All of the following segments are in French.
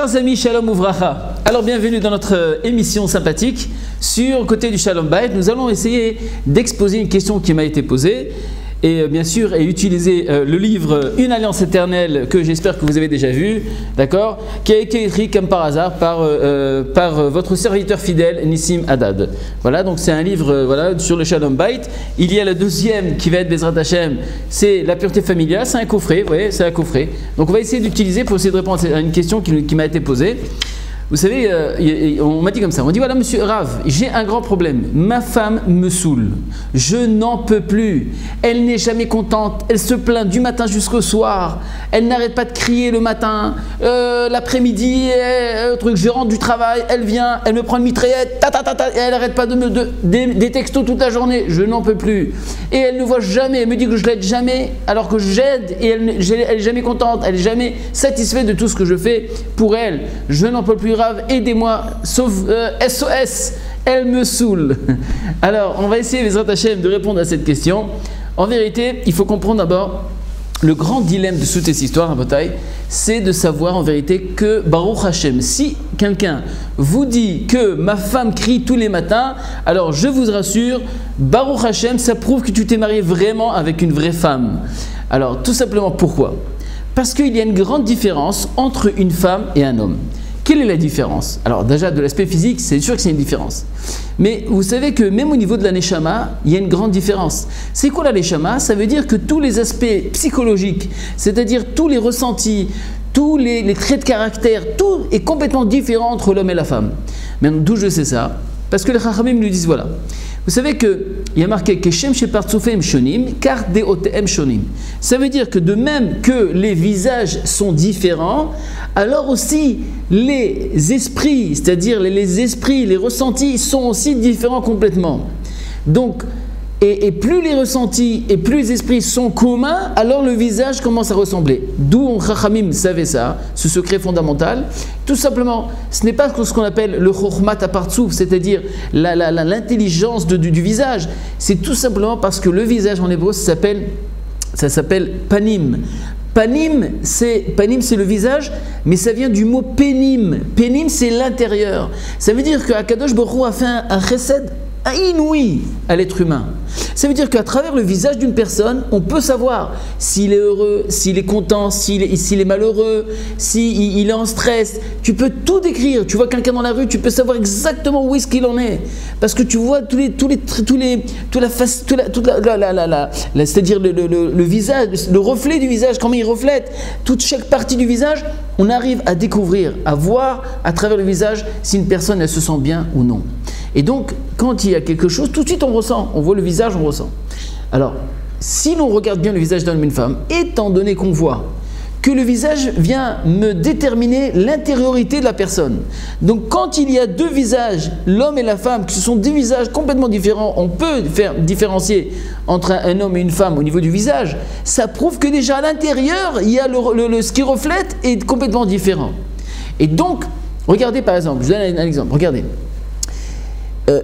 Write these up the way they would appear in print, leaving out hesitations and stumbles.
Chers amis, Shalom Uvracha. Alors bienvenue dans notre émission sympathique sur côté du Shalom Bayit. Nous allons essayer d'exposer une question qui m'a été posée et bien sûr utiliser le livre Une alliance éternelle que j'espère que vous avez déjà vu, d'accord, qui a été écrit comme par hasard par votre serviteur fidèle Nissim Haddad. Voilà, donc c'est un livre sur le Shalom Bayit. Il y a le deuxième qui va être Bezrat Hashem, c'est la pureté familiale, c'est un coffret, vous voyez, c'est un coffret. Donc on va essayer d'utiliser pour essayer de répondre à une question qui m'a été posée. Vous savez, on m'a dit comme ça, on m'a dit voilà monsieur Rav, j'ai un grand problème, ma femme me saoule, je n'en peux plus, elle n'est jamais contente, elle se plaint du matin jusqu'au soir, elle n'arrête pas de crier le matin, l'après-midi, je rentre du travail, elle vient, elle me prend une mitraillette, et elle n'arrête pas des textos toute la journée, je n'en peux plus, et elle ne voit jamais, elle me dit que je l'aide jamais, alors que j'aide et elle n'est jamais contente, elle n'est jamais satisfaite de tout ce que je fais pour elle, je n'en peux plus. Aidez-moi, sauf SOS, elle me saoule. Alors, on va essayer, Bezrat Hashem, de répondre à cette question. En vérité, il faut comprendre d'abord le grand dilemme de toute cette histoire, à bataille, c'est de savoir en vérité que Baruch Hashem, si quelqu'un vous dit que ma femme crie tous les matins, alors je vous rassure, Baruch Hashem, ça prouve que tu t'es marié vraiment avec une vraie femme. Alors, tout simplement, pourquoi? Parce qu'il y a une grande différence entre une femme et un homme. Quelle est la différence? Alors déjà de l'aspect physique, c'est sûr que c'est une différence. Mais vous savez que même au niveau de la Neshama, il y a une grande différence. C'est quoi la Neshama? Ça veut dire que tous les aspects psychologiques, c'est-à-dire tous les ressentis, tous les traits de caractère, tout est complètement différent entre l'homme et la femme. Maintenant, d'où je sais ça? Parce que les Chachamim nous disent voilà. Vous savez qu'il y a marqué que Shem Shepartzufim Shonim, car Deotem Shonim. Ça veut dire que de même que les visages sont différents, alors aussi les esprits, c'est-à-dire les esprits, les ressentis sont aussi différents complètement. Donc, et plus les ressentis et plus les esprits sont communs, alors le visage commence à ressembler. D'où Chachamim savait ça, ce secret fondamental. Tout simplement, ce n'est pas ce qu'on appelle le chokhmat apartsouf, c'est-à-dire l'intelligence du visage. C'est tout simplement parce que le visage en hébreu, ça s'appelle panim. Panim, c'est le visage, mais ça vient du mot pénim. Pénim, c'est l'intérieur. Ça veut dire qu'Akadosh Baruch Hu a fait un chesed inouï à l'être humain. Ça veut dire qu'à travers le visage d'une personne, on peut savoir s'il est heureux, s'il est content, s'il est malheureux, s'il est en stress. Tu peux tout décrire. Tu vois quelqu'un dans la rue, tu peux savoir exactement où est-ce qu'il en est, parce que tu vois c'est-à-dire le visage, le reflet du visage, comment il reflète chaque partie du visage. On arrive à découvrir, à voir à travers le visage si une personne elle se sent bien ou non. Et donc, quand il y a quelque chose, tout de suite on ressent, on voit le visage, on ressent. Alors, si l'on regarde bien le visage d'un homme et une femme, étant donné qu'on voit que le visage vient me déterminer l'intériorité de la personne. Donc, quand il y a deux visages, l'homme et la femme, que ce sont deux visages complètement différents, on peut faire différencier entre un homme et une femme au niveau du visage, ça prouve que déjà à l'intérieur, il y a ce qui reflète est complètement différent. Et donc, regardez par exemple, je vous donne un exemple, regardez.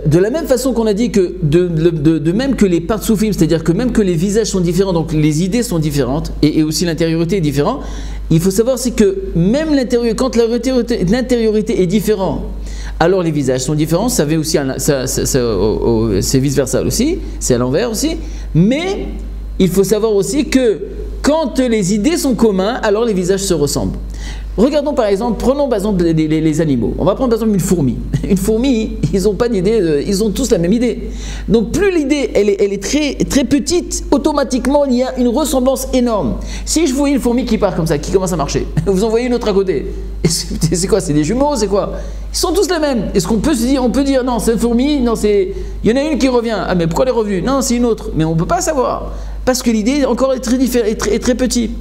De la même façon qu'on a dit que de même que les partsoufim, c'est-à-dire que même que les visages sont différents, donc les idées sont différentes et aussi l'intériorité est différente, il faut savoir c'est que même l'intériorité, quand l'intériorité est différente, alors les visages sont différents, ça veut aussi, c'est vice-versa aussi, c'est à l'envers aussi, mais il faut savoir aussi que quand les idées sont communes, alors les visages se ressemblent. Regardons par exemple, prenons par exemple les animaux. On va prendre par exemple une fourmi. Une fourmi, ils n'ont pas d'idée, ils ont tous la même idée. Donc plus l'idée elle est très, très petite, automatiquement il y a une ressemblance énorme. Si je voyais une fourmi qui part comme ça, qui commence à marcher, vous en voyez une autre à côté. C'est quoi? C'est des jumeaux? C'est quoi? Ils sont tous les mêmes. Est-ce qu'on peut se dire, on peut dire non, c'est une fourmi, non, il y en a une qui revient. Ah mais pourquoi elle est revenue? Non, c'est une autre. Mais on ne peut pas savoir. Parce que l'idée encore est très différente, est très petite.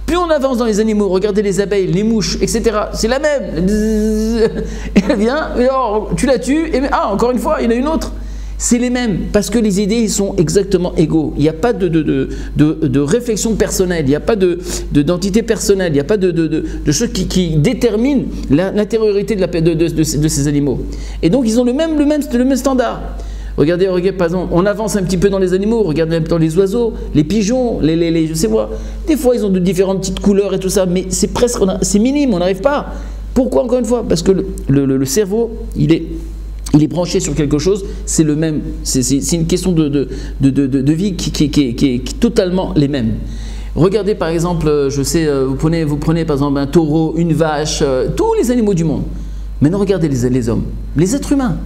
Plus on avance dans les animaux, regardez les abeilles, les mouches, etc. C'est la même. Elle vient, alors, tu la tues, et encore une fois, il y en a une autre. C'est les mêmes, parce que les idées sont exactement égaux. Il n'y a pas de réflexion personnelle, il n'y a pas d'entité personnelle, il n'y a pas de choses qui déterminent l'intériorité de ces animaux. Et donc, ils ont le même standard. Regardez, par exemple, on avance un petit peu dans les animaux, regardez dans les oiseaux, les pigeons, je sais moi. Des fois, ils ont de différentes petites couleurs et tout ça, mais c'est minime, on n'arrive pas. Pourquoi encore une fois? Parce que le cerveau, il est branché sur quelque chose, c'est le même. C'est une question de vie qui est totalement les mêmes. Regardez par exemple, je sais, vous prenez par exemple un taureau, une vache, tous les animaux du monde. Maintenant regardez les hommes, les êtres humains.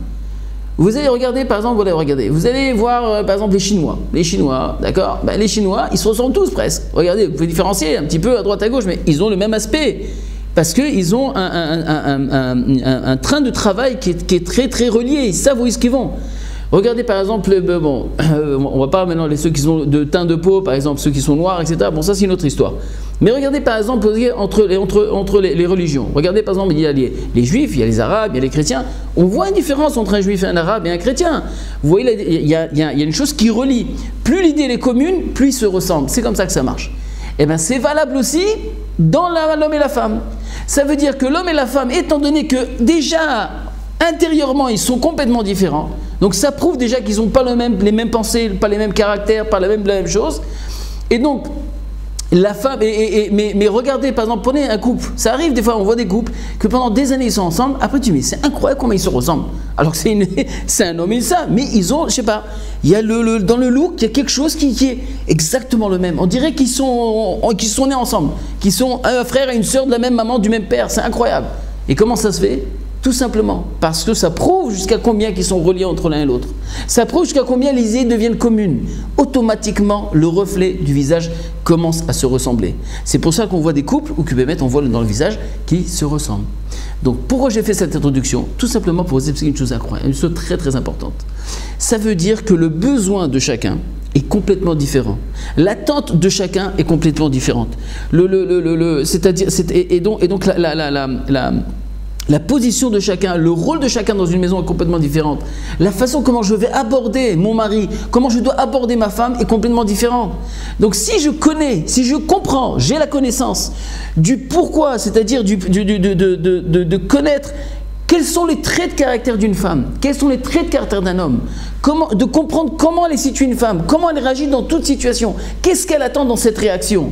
Vous allez regarder par exemple, vous allez voir par exemple les Chinois, d'accord? Ben, les Chinois, ils se ressemblent tous presque. Regardez, vous pouvez différencier un petit peu à droite à gauche, mais ils ont le même aspect. Parce qu'ils ont un train de travail qui est très très relié, ils savent où est-ce qu'ils vont. Regardez par exemple, on va pas maintenant ceux qui ont de teint de peau, par exemple ceux qui sont noirs, etc. Bon, ça c'est une autre histoire. Mais regardez par exemple entre les religions. Regardez par exemple, il y a les juifs, il y a les arabes, il y a les chrétiens. On voit une différence entre un juif et un arabe et un chrétien. Vous voyez, il y a une chose qui relie. Plus l'idée est commune, plus ils se ressemblent. C'est comme ça que ça marche. Et bien c'est valable aussi dans l'homme et la femme. Ça veut dire que l'homme et la femme, étant donné que déjà intérieurement ils sont complètement différents, donc ça prouve déjà qu'ils n'ont pas les mêmes pensées, pas les mêmes caractères, pas la même chose. Et donc la femme, mais regardez par exemple, prenez un couple, ça arrive des fois, on voit des couples que pendant des années ils sont ensemble, après tu dis mais c'est incroyable comment ils se ressemblent, alors que c'est un homme et ça, mais ils ont, je sais pas, il y a dans le look, il y a quelque chose qui est exactement le même, on dirait qu'ils sont nés ensemble, qu'ils sont un frère et une soeur de la même maman, du même père, c'est incroyable. Et comment ça se fait? Tout simplement parce que ça prouve jusqu'à combien qu'ils sont reliés entre l'un et l'autre. Ça prouve jusqu'à combien les idées deviennent communes. Automatiquement, le reflet du visage commence à se ressembler. C'est pour ça qu'on voit des couples où on voit dans le visage qui se ressemblent. Donc pourquoi j'ai fait cette introduction? Tout simplement pour vous expliquer une chose incroyable, une chose très très importante. Ça veut dire que le besoin de chacun est complètement différent. L'attente de chacun est complètement différente. Donc la position de chacun, le rôle de chacun dans une maison est complètement différente. La façon comment je vais aborder mon mari, comment je dois aborder ma femme est complètement différente. Donc si je connais, si je comprends, j'ai la connaissance du pourquoi, c'est-à-dire de connaître quels sont les traits de caractère d'une femme, quels sont les traits de caractère d'un homme, de comprendre comment elle est située une femme, comment elle réagit dans toute situation, qu'est-ce qu'elle attend dans cette réaction.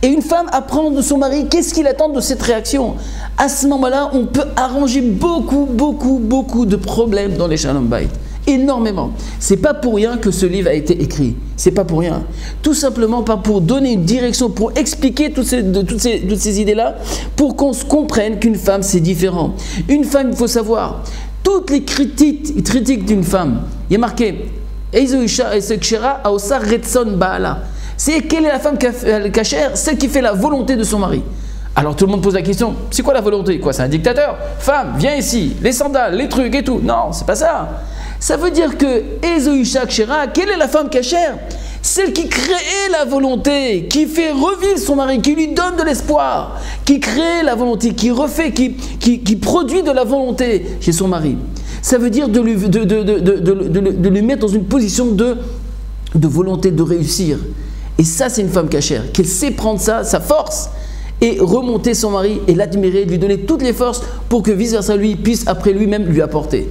Et une femme apprend de son mari qu'est-ce qu'il attend de cette réaction. À ce moment-là, on peut arranger beaucoup de problèmes dans les Shalom Bayit. Énormément. C'est pas pour rien que ce livre a été écrit. C'est pas pour rien. Tout simplement pas pour donner une direction, pour expliquer toutes ces idées-là, pour qu'on se comprenne qu'une femme c'est différent. Une femme, il faut savoir, toutes les critiques d'une femme, il y a marqué c'est quelle est la femme cachère, celle qui fait la volonté de son mari. Alors tout le monde pose la question, c'est quoi la volonté? Quoi, c'est un dictateur? Femme, viens ici, les sandales, les trucs et tout. Non, c'est pas ça. Ça veut dire que Ezoïcha Kshera, quelle est la femme cachère? Celle qui crée la volonté, qui fait revivre son mari, qui lui donne de l'espoir, qui crée la volonté, qui refait, qui produit de la volonté chez son mari. Ça veut dire de lui mettre dans une position de volonté de réussir. Et ça, c'est une femme cachère, qu'elle sait prendre ça, sa force, et remonter son mari et l'admirer, lui donner toutes les forces pour que vice-versa lui puisse après lui-même lui apporter.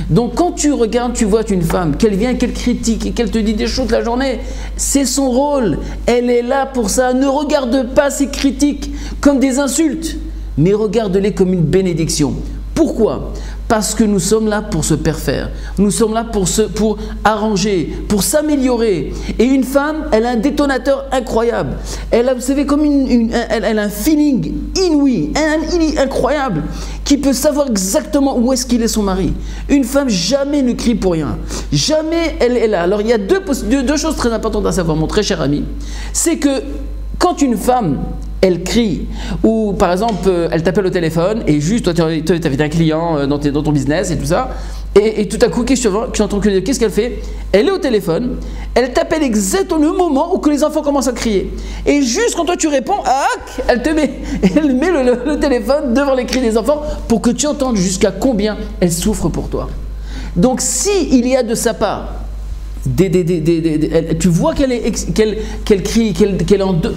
Donc quand tu regardes, tu vois une femme, qu'elle vient, qu'elle critique et qu'elle te dit des choses toute la journée, c'est son rôle, elle est là pour ça. Ne regarde pas ces critiques comme des insultes, mais regarde-les comme une bénédiction. Pourquoi? Parce que nous sommes là pour se parfaire, nous sommes là pour arranger, pour s'améliorer. Et une femme, elle a un détonateur incroyable. Elle a, vous savez, comme elle a un feeling inouï, incroyable, qui peut savoir exactement où est-ce qu'il est son mari. Une femme jamais ne crie pour rien, jamais elle est là. Alors il y a deux choses très importantes à savoir, mon très cher ami, c'est que quand une femme elle crie, ou par exemple elle t'appelle au téléphone et juste toi tu avais un client dans ton business et tout ça, et tout à coup qu'est-ce qu'elle fait? Elle est au téléphone, elle t'appelle exactement le moment où que les enfants commencent à crier, et juste quand toi tu réponds, elle met le téléphone devant les cris des enfants pour que tu entendes jusqu'à combien elle souffre pour toi. Donc si il y a de sa part tu vois qu'elle crie, qu'elle est en deux.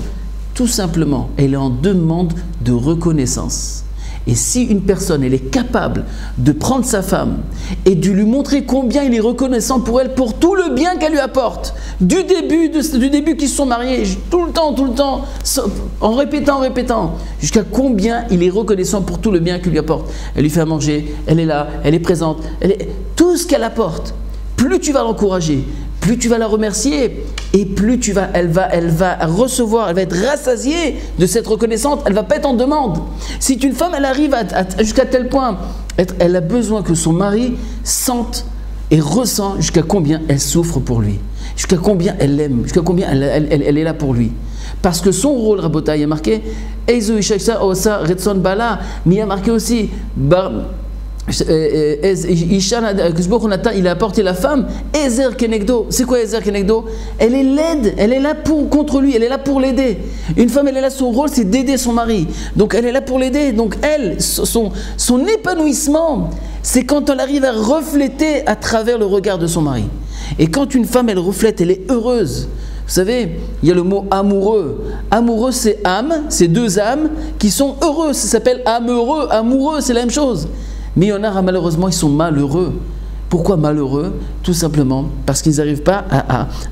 Tout simplement, elle est en demande de reconnaissance. Et si une personne elle est capable de prendre sa femme et de lui montrer combien il est reconnaissant pour elle, pour tout le bien qu'elle lui apporte, du début qu'ils se sont mariés, tout le temps, en répétant, jusqu'à combien il est reconnaissant pour tout le bien qu'elle lui apporte. Elle lui fait à manger, elle est là, elle est présente, tout ce qu'elle apporte, plus tu vas l'encourager, plus tu vas la remercier et plus elle va recevoir, elle va être rassasiée de cette reconnaissance, elle ne va pas être en demande. Si une femme, elle arrive jusqu'à tel point, elle a besoin que son mari sente et ressent jusqu'à combien elle souffre pour lui, jusqu'à combien elle l'aime, jusqu'à combien elle est là pour lui. Parce que son rôle, Rabotai, il y a marqué Eizu Ishaksha Osa Retson Bala, mais il y a marqué aussi il a apporté la femme Ezer Kenegdo. C'est quoi Ezer Kenegdo? Elle est laide, elle est là contre lui, elle est là pour l'aider. Une femme, elle est là, son rôle c'est d'aider son mari, donc elle est là pour l'aider. Donc elle, son épanouissement, c'est quand elle arrive à refléter à travers le regard de son mari. Et quand une femme elle reflète, elle est heureuse. Vous savez, il y a le mot amoureux. Amoureux, c'est âme, c'est deux âmes qui sont heureuses. Ça s'appelle amoureux, amoureux, c'est la même chose. Mais il y en a, malheureusement, ils sont malheureux. Pourquoi malheureux? Tout simplement parce qu'ils n'arrivent pas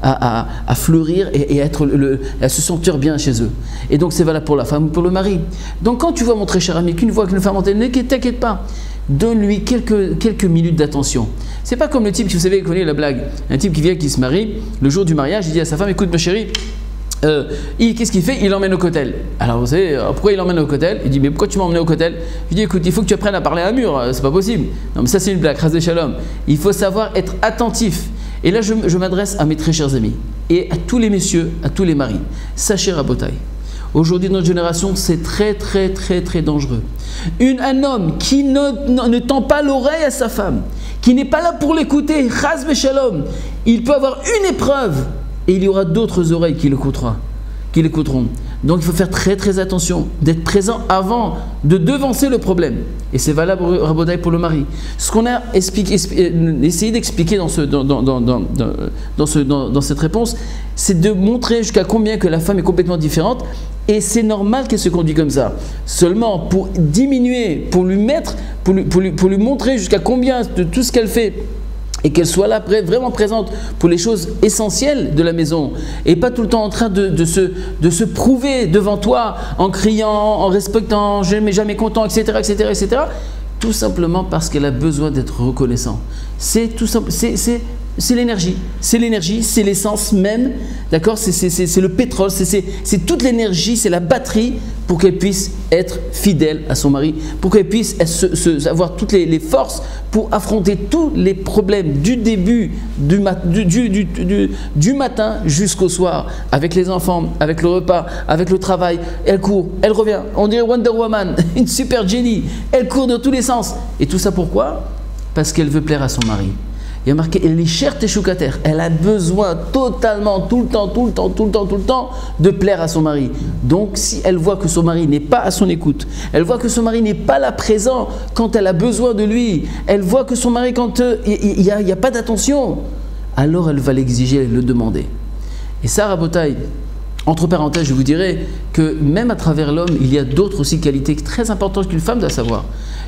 à fleurir et à se sentir bien chez eux. Et donc c'est valable pour la femme ou pour le mari. Donc quand tu vois mon très cher ami qu'une fois qu'une femme entend, ne t'inquiète pas, donne-lui quelques minutes d'attention. C'est pas comme le type, vous savez, vous connaissez la blague, un type qui se marie, le jour du mariage, il dit à sa femme, écoute ma chérie, qu'est-ce qu'il fait? Il l'emmène au cotel. Alors vous savez, pourquoi il l'emmène au cotel? Il dit, mais pourquoi tu m'as emmené au cotel? Je dis, écoute, il faut que tu apprennes à parler à un mur, c'est pas possible. Non mais ça c'est une blague, ras de shalom. Il faut savoir être attentif. Et là je m'adresse à mes très chers amis et à tous les messieurs, à tous les maris. Sachez Rabotai, aujourd'hui dans notre génération c'est très dangereux. Un homme qui ne tend pas l'oreille à sa femme, qui n'est pas là pour l'écouter, ras de shalom, il peut avoir une épreuve et il y aura d'autres oreilles qui l'écouteront. Donc il faut faire très attention, d'être présent avant de devancer le problème. Et c'est valable, Rabotai, pour le mari. Ce qu'on a essayé d'expliquer dans cette réponse, c'est de montrer jusqu'à combien que la femme est complètement différente. Et c'est normal qu'elle se conduise comme ça. Seulement pour diminuer, pour lui montrer jusqu'à combien de tout ce qu'elle fait, et qu'elle soit là vraiment présente pour les choses essentielles de la maison et pas tout le temps en train de se prouver devant toi en criant, en respectant, jamais content, etc. Tout simplement parce qu'elle a besoin d'être reconnaissant. C'est tout simple, c'est l'énergie, c'est l'essence même, d'accord, c'est le pétrole, c'est toute l'énergie, c'est la batterie pour qu'elle puisse être fidèle à son mari, pour qu'elle puisse avoir toutes les forces pour affronter tous les problèmes du début du matin jusqu'au soir, avec les enfants, avec le repas, avec le travail. Elle court, elle revient, on dirait Wonder Woman, une super génie, elle court dans tous les sens. Et tout ça pourquoi? Parce qu'elle veut plaire à son mari. Il y a marqué, elle est chère teshukater. Elle a besoin totalement, tout le temps, de plaire à son mari. Donc, si elle voit que son mari n'est pas à son écoute, elle voit que son mari n'est pas là présent quand elle a besoin de lui, elle voit que son mari, quand il n'y a pas d'attention, alors elle va l'exiger, le demander. Et ça, Rabotai, entre parenthèses, je vous dirais que même à travers l'homme, il y a d'autres aussi qualités très importantes qu'une femme doit savoir.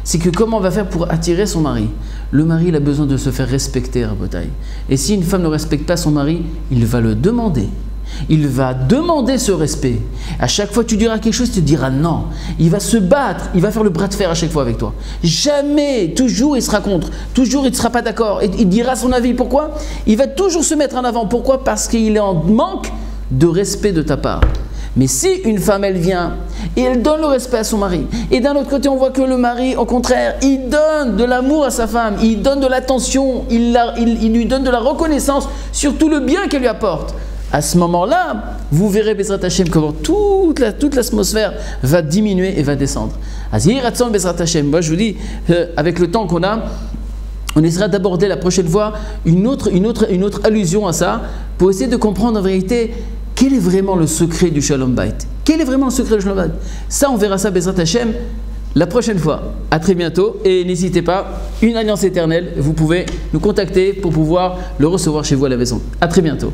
C'est que comment on va faire pour attirer son mari? Le mari, il a besoin de se faire respecter, Rabotai. Et si une femme ne respecte pas son mari, il va le demander. Il va demander ce respect. À chaque fois que tu diras quelque chose, tu te diras non. Il va se battre, il va faire le bras de fer à chaque fois avec toi. Jamais, toujours il sera contre, toujours il ne sera pas d'accord. Et il dira son avis. Pourquoi? Il va toujours se mettre en avant. Pourquoi? Parce qu'il est en manque de respect de ta part. Mais si une femme, elle vient et elle donne le respect à son mari, et d'un autre côté, on voit que le mari, au contraire, il donne de l'amour à sa femme, il donne de l'attention, il lui donne de la reconnaissance sur tout le bien qu'elle lui apporte. À ce moment-là, vous verrez, Bezrat Hashem, comment toute l'atmosphère va diminuer et va descendre. Azir Ratson Bezrat Hashem. Moi, je vous dis, avec le temps qu'on a, on essaiera d'aborder la prochaine fois une autre allusion à ça, pour essayer de comprendre en vérité quel est vraiment le secret du Shalom Bayit. Quel est vraiment le secret du Shalom Bayit? Ça, on verra ça, Bezrat Hashem, la prochaine fois. À très bientôt. Et n'hésitez pas, une alliance éternelle, vous pouvez nous contacter pour pouvoir le recevoir chez vous à la maison. À très bientôt.